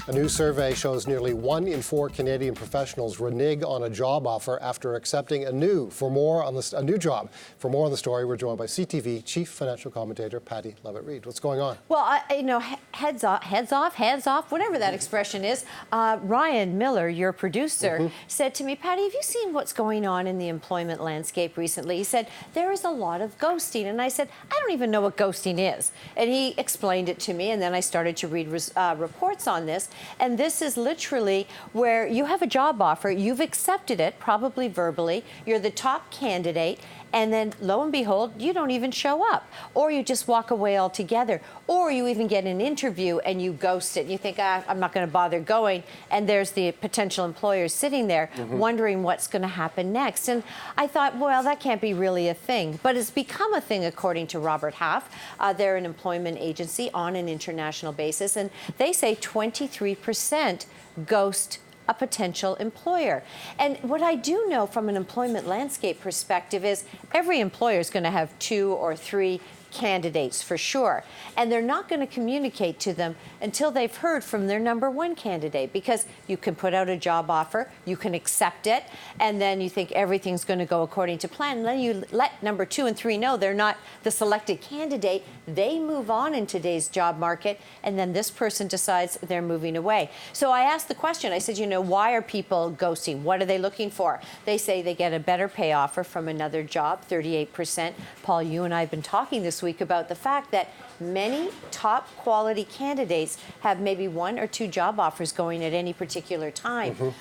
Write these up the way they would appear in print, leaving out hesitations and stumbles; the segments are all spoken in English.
A new survey shows nearly 1 in 4 Canadian professionals renege on a job offer after accepting a new job. For more on the story, we're joined by CTV Chief Financial Commentator Pattie Lovett-Reid. What's going on? Well, heads off, whatever that expression is. Ryan Miller, your producer, said to me, Pattie, have you seen what's going on in the employment landscape recently? He said, there is a lot of ghosting. And I said, I don't even know what ghosting is. And he explained it to me, and then I started to read reports on this. And this is literally where you have a job offer, you've accepted it, probably verbally, you're the top candidate, and then lo and behold, you don't even show up, or you just walk away altogether, or you even get an interview and you ghost it. You think, I'm not going to bother going, and there's the potential employer sitting there wondering what's going to happen next. And I thought, well, that can't be really a thing, but it's become a thing according to Robert Half. They're an employment agency on an international basis, and they say 23% ghost a potential employer. And what I do know from an employment landscape perspective is every employer is going to have 2 or 3 candidates for sure. And they're not going to communicate to them until they've heard from their number 1 candidate, because you can put out a job offer, you can accept it, and then you think everything's going to go according to plan. And then you let number 2 and 3 know they're not the selected candidate. They move on in today's job market, and then this person decides they're moving away. So I asked the question, I said, why are people ghosting? What are they looking for? They say they get a better pay offer from another job, 38%. Paul, you and I have been talking this week about the fact that many top quality candidates have maybe 1 or 2 job offers going at any particular time.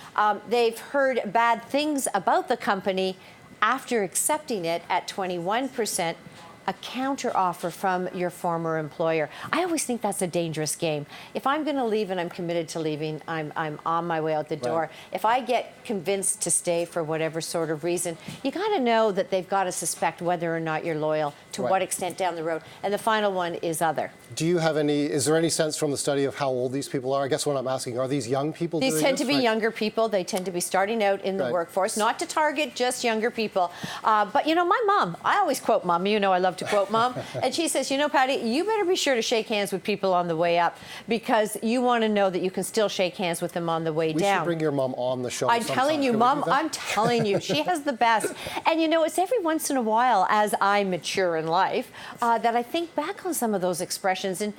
They've heard bad things about the company after accepting it at 21%. A counter offer from your former employer. I always think that's a dangerous game. If I'm going to leave and I'm committed to leaving, I'm on my way out the door. Right. If I get convinced to stay for whatever sort of reason, you got to know that they've got to suspect whether or not you're loyal, to what extent down the road. And the final one is other. Is there any sense from the study of how old these people are? I guess what I'm asking, are these young people doing this? These tend to be younger people. They tend to be starting out in the workforce, not to target just younger people. But my mom, I always quote Mom. I love to quote Mom. And she says, Pattie, you better be sure to shake hands with people on the way up, because you want to know that you can still shake hands with them on the way down. We should bring your mom on the show. I'm telling you, Mom, I'm telling you, she has the best. And it's every once in a while, as I mature in life, that I think back on some of those expressions. And,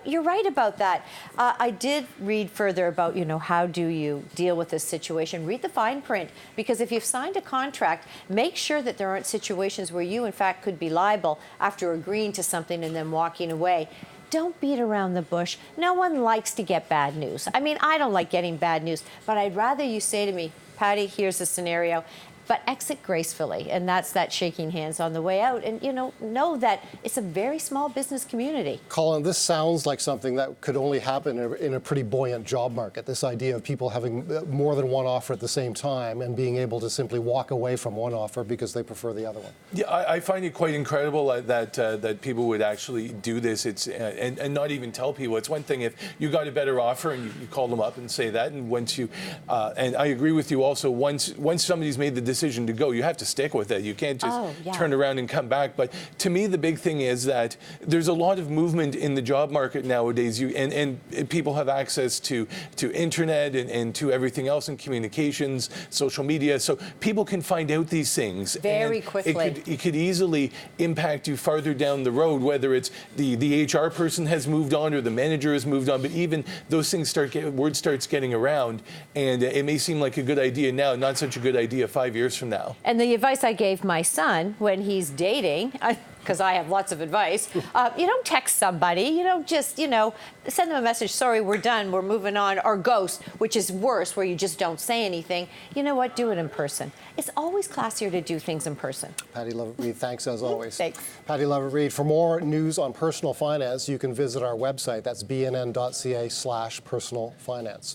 you're right about that. I did read further about, how do you deal with this situation? Read the fine print, because if you've signed a contract, make sure that there aren't situations where you, in fact, could be liable after agreeing to something and then walking away. Don't beat around the bush. No one likes to get bad news. I mean, I don't like getting bad news, but I'd rather you say to me, Pattie, here's a scenario, but exit gracefully. And that's that shaking hands on the way out. And, know that it's a very small business community. Colin, this sounds like something that could only happen in a pretty buoyant job market, this idea of people having more than one offer at the same time and being able to simply walk away from one offer because they prefer the other one. Yeah, I find it quite incredible that people would actually do this. And not even tell people. It's one thing if you got a better offer and you call them up and say that, and once you, and I agree with you also, once somebody's made the decision to go, you have to stick with it. You can't just turn around and come back. But to me, the big thing is that there's a lot of movement in the job market nowadays. And people have access to internet and to everything else in communications, social media. So people can find out these things very quickly. It could easily impact you farther down the road, whether it's the HR person has moved on or the manager has moved on. But even those things word starts getting around, and it may seem like a good idea now, not such a good idea 5 years from now. And the advice I gave my son when he's dating, because I have lots of advice, you don't text somebody, you don't just, send them a message, sorry, we're done, we're moving on, or ghost, which is worse, where you just don't say anything. You know what? Do it in person. It's always classier to do things in person. Pattie Lovett-Reid, thanks as always. Thanks. Pattie Lovett-Reid. For more news on personal finance, you can visit our website. That's bnn.ca/personal finance.